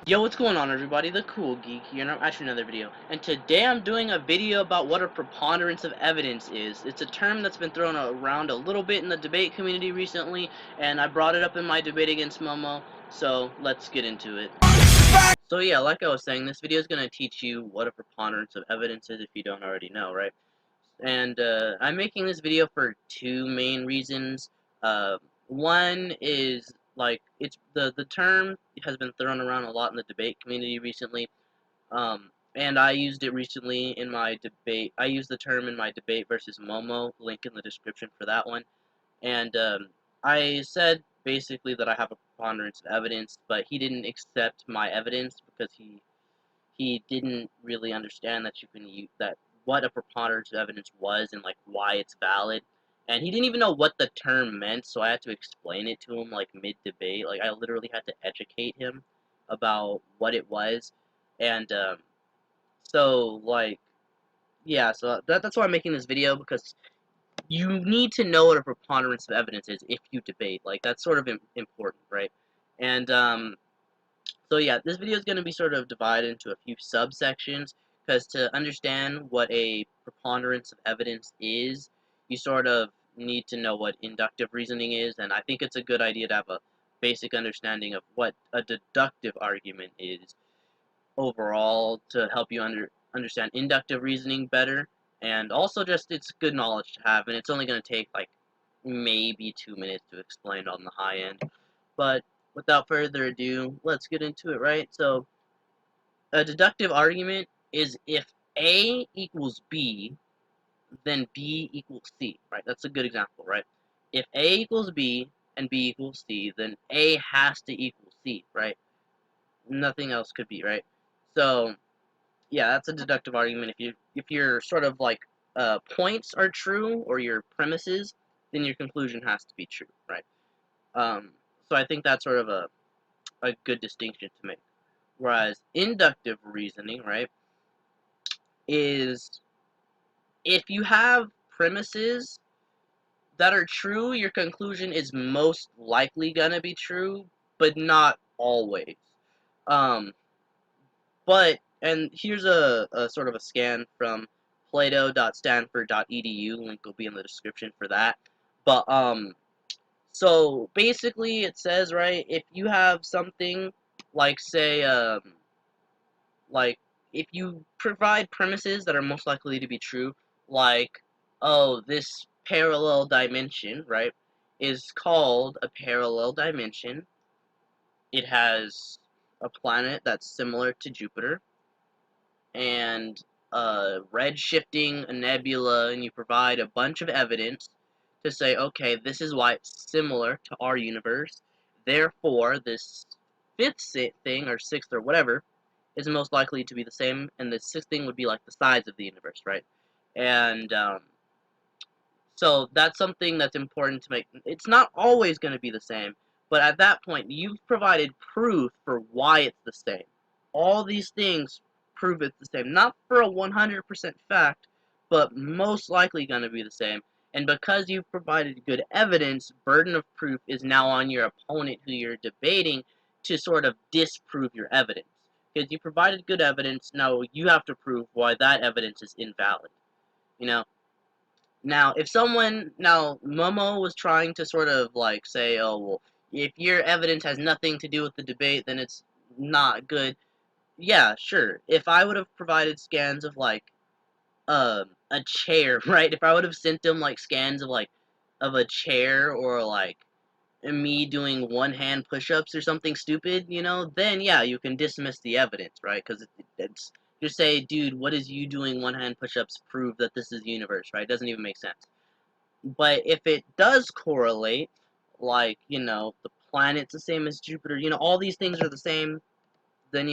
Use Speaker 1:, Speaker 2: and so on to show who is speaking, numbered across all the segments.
Speaker 1: Yo, what's going on, everybody? The Cool Geek here, and I'm actually another video. And today I'm doing a video about what a preponderance of evidence is. It's a term that's been thrown around a little bit in the debate community recently, and I brought it up in my debate against Momo, so let's get into it. So yeah, like I was saying, this video is going to teach you what a preponderance of evidence is if you don't already know, right? And I'm making this video for two main reasons. Uh, One is it's the term has been thrown around a lot in the debate community recently, and I used it recently in my debate. I used the term in my debate versus Momo. Link in the description for that one. And I said basically that I have a preponderance of evidence, but he didn't accept my evidence because he didn't really understand that you can use that what a preponderance of evidence was and like why it's valid. And he didn't even know what the term meant, so I had to explain it to him like mid debate. Like I literally had to educate him about what it was. And so like yeah, so that's why I'm making this video, because you need to know what a preponderance of evidence is if you debate. Like that's sort of important, right? And so yeah, this video is going to be sort of divided into a few subsections, because to understand what a preponderance of evidence is, you sort of need to know what inductive reasoning is, and I think it's a good idea to have a basic understanding of what a deductive argument is overall to help you understand inductive reasoning better, and also just it's good knowledge to have, and it's only going to take like maybe 2 minutes to explain on the high end. But without further ado, let's get into it, right? So, a deductive argument is if A equals B, then B equals C, right? That's a good example, right? If A equals B and B equals C, then A has to equal C, right? Nothing else could be, right? So, yeah, that's a deductive argument. If your sort of like points are true, or your premises, then your conclusion has to be true, right? So I think that's sort of a good distinction to make. Whereas inductive reasoning, right, is if you have premises that are true, your conclusion is most likely gonna be true, but not always. Um, and here's a sort of a scan from plato.stanford.edu. Link will be in the description for that. But so basically it says, right, if you have something like, say, like if you provide premises that are most likely to be true, like, oh, this parallel dimension, right, is called a parallel dimension. It has a planet that's similar to Jupiter, and red shifting a nebula, and you provide a bunch of evidence to say, okay, this is why it's similar to our universe. Therefore, this fifth thing, or sixth, or whatever, is most likely to be the same, and the sixth thing would be like the size of the universe, right? And so that's something that's important to make. It's not always going to be the same, but at that point, you've provided proof for why it's the same. All these things prove it's the same. Not for a 100% fact, but most likely going to be the same. And because you've provided good evidence, burden of proof is now on your opponent who you're debating to sort of disprove your evidence. Because you provided good evidence, now you have to prove why that evidence is invalid. You know, now, if someone, now, Momo was trying to sort of, like, say, oh, well, if your evidence has nothing to do with the debate, then it's not good. Yeah, sure. If I would have provided scans of, like, a chair, right? If I would have sent them, like, scans of, like, of a chair, or, like, me doing one-hand push-ups or something stupid, then, yeah, you can dismiss the evidence, right? Because it's, just say, dude, what is you doing one-hand push-ups prove that this is the universe, right? It doesn't even make sense. But if it does correlate, like, the planet's the same as Jupiter, all these things are the same, then,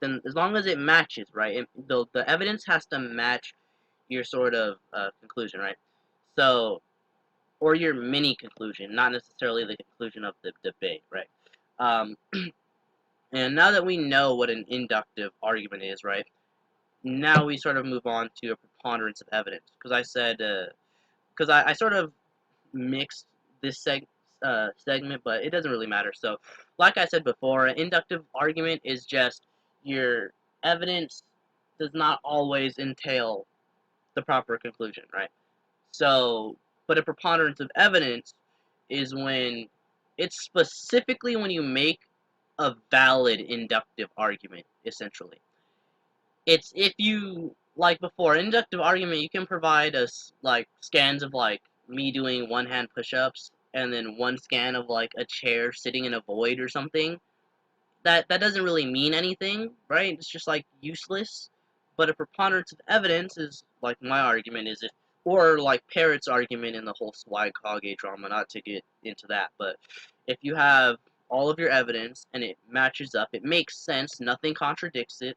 Speaker 1: then as long as it matches, right, the evidence has to match your sort of conclusion, right? So, or your mini conclusion, not necessarily the conclusion of the debate, right? Um, and now that we know what an inductive argument is, right, now we sort of move on to a preponderance of evidence. Because I said, because I sort of mixed this segment, but it doesn't really matter. So, like I said before, an inductive argument is just your evidence does not always entail the proper conclusion, right? So, but a preponderance of evidence is when it's specifically when you make a valid inductive argument, essentially. It's if you, like before, inductive argument, you can provide us, like, scans of, like, me doing one-hand push-ups, and then one scan of, like, a chair sitting in a void or something. That doesn't really mean anything, right? It's just, like, useless. But a preponderance of evidence is, like, my argument is if, or like Parrot's argument in the whole Swag Kage drama, not to get into that, but if you have all of your evidence and it matches up, it makes sense, nothing contradicts it,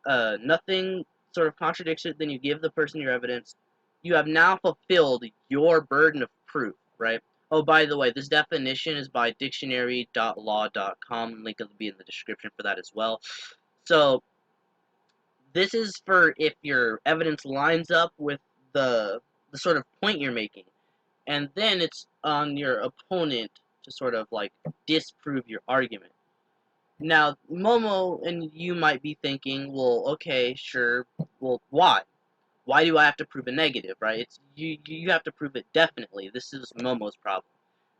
Speaker 1: nothing sort of contradicts it, then you give the person your evidence, you have now fulfilled your burden of proof, right? Oh, by the way, this definition is by dictionary.law.com. Link will be in the description for that as well. So, this is for if your evidence lines up with the sort of point you're making. And then it's on your opponent to sort of like disprove your argument. Now, Momo and you might be thinking, well, okay, sure, well, why? Why do I have to prove a negative, right? It's you have to prove it definitely. This is Momo's problem.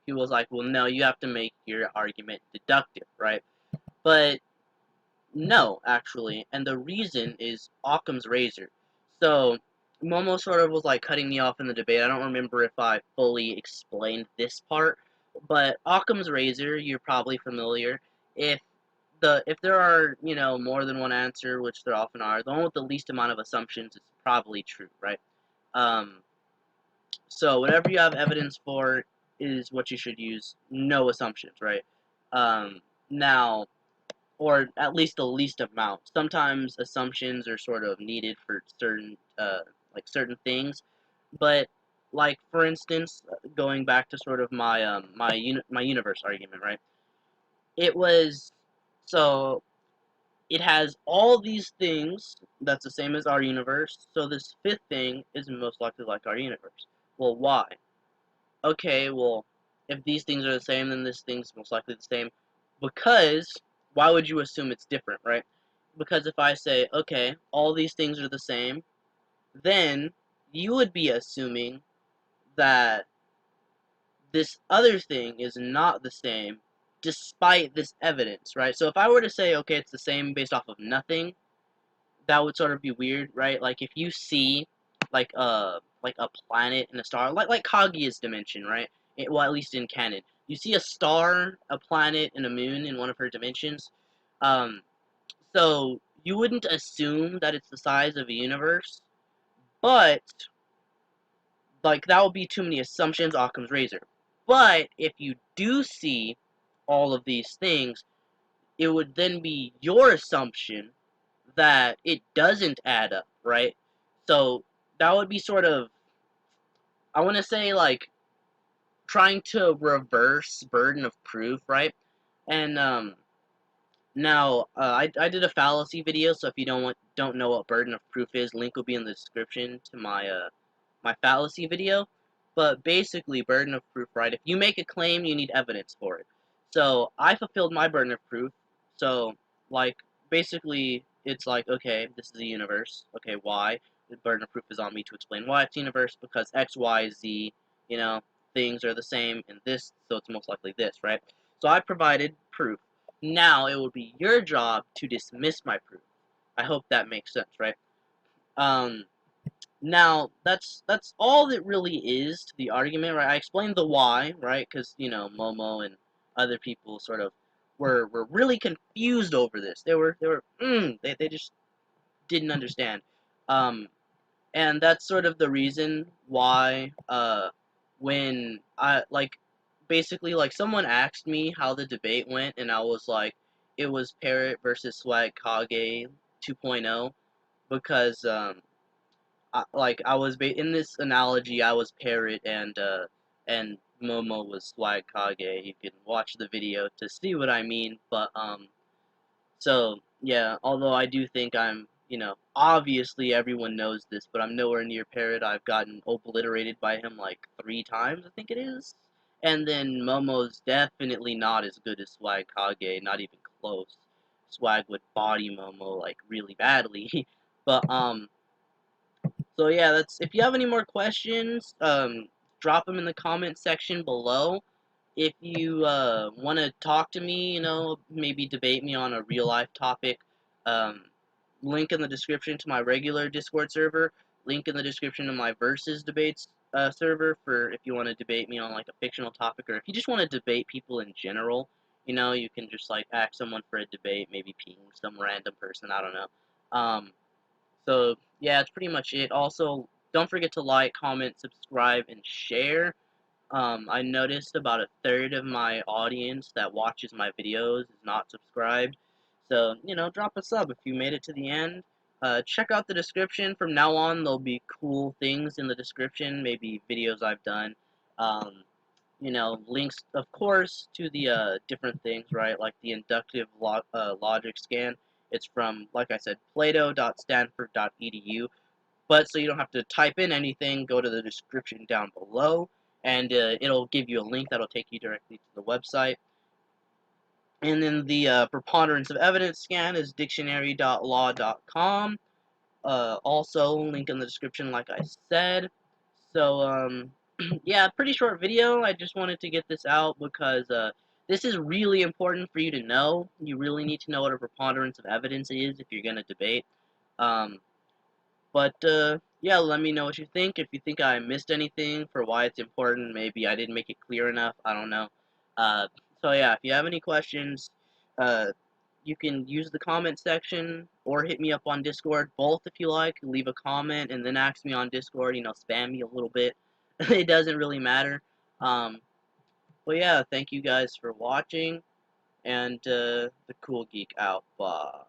Speaker 1: He was like, well, no, you have to make your argument deductive, right? But no, actually, and the reason is Occam's razor. So, Momo sort of was like cutting me off in the debate. I don't remember if I fully explained this part, but Occam's razor, you're probably familiar. If if there are, more than one answer, which there often are, the one with the least amount of assumptions is probably true, right? Um, so whatever you have evidence for is what you should use. No assumptions, right? Um, now, or at least the least amount. Sometimes assumptions are sort of needed for certain, certain things, but like for instance, going back to sort of my universe argument, right? It was so it has all these things that's the same as our universe, so this fifth thing is most likely like our universe. Well, why? Okay, well, if these things are the same, then this thing's most likely the same. Because, why would you assume it's different, right? Because if I say, okay, all these things are the same, then you would be assuming that this other thing is not the same despite this evidence, right? So if I were to say, okay, it's the same based off of nothing, that would sort of be weird, right? Like if you see like a planet and a star, like Kaguya's dimension, right? Well, at least in canon, you see a star, a planet, and a moon in one of her dimensions. Um, so you wouldn't assume that it's the size of a universe, but like that would be too many assumptions. Occam's razor. But if you do see all of these things, it would then be your assumption that it doesn't add up, right? So that would be sort of, I want to say, like trying to reverse burden of proof, right? And now I did a fallacy video, so if you don't know what burden of proof is, link will be in the description to my fallacy video. But basically, burden of proof, right? If you make a claim, you need evidence for it. So I fulfilled my burden of proof. So, like, basically, it's like, okay, this is a universe. Okay, why? The burden of proof is on me to explain why it's a universe because X, Y, Z, you know, things are the same in this, so it's most likely this, right? So I provided proof. Now it will be your job to dismiss my proof. I hope that makes sense, right? Um, now, that's all that really is to the argument, right? I explained the why, right? Because, Momo and other people sort of were really confused over this. They just didn't understand. Um, and that's sort of the reason why, when basically, like, someone asked me how the debate went, and I was like, it was Parrot versus Swag Kage 2.0, because, I was in this analogy. I was Parrot and Momo was Swag Kage. You can watch the video to see what I mean. But so yeah. Although I do think I'm, obviously everyone knows this, but I'm nowhere near Parrot. I've gotten obliterated by him like 3 times, I think it is, And then Momo's definitely not as good as Swag Kage, not even close. Swag would body Momo like really badly. But so yeah, that's if you have any more questions, drop them in the comment section below. If you want to talk to me, maybe debate me on a real life topic, um, link in the description to my regular Discord server. Link in the description to my versus debates server for if you want to debate me on like a fictional topic, or if you just want to debate people in general. You can just like ask someone for a debate, maybe ping some random person. I don't know. So yeah, that's pretty much it. Also, don't forget to like, comment, subscribe, and share. I noticed about a third of my audience that watches my videos is not subscribed. So, drop a sub if you made it to the end. Check out the description. From now on, there'll be cool things in the description, maybe videos I've done. Um, links, of course, to the different things, right? Like the inductive logic scan. It's from, like I said, plato.stanford.edu. But so you don't have to type in anything, go to the description down below, and it'll give you a link that'll take you directly to the website. And then the Preponderance of Evidence scan is dictionary.law.com. Also, link in the description, like I said. So, yeah, pretty short video. I just wanted to get this out because this is really important for you to know. You really need to know what a preponderance of evidence is if you're going to debate. Um, but yeah, let me know what you think. If you think I missed anything for why it's important, maybe I didn't make it clear enough. I don't know. Uh, so yeah, if you have any questions, uh, you can use the comment section or hit me up on Discord. Both if you like. Leave a comment and then ask me on Discord. Spam me a little bit. It doesn't really matter. Um, but yeah, thank you guys for watching, and the Cool Geek out. Bye.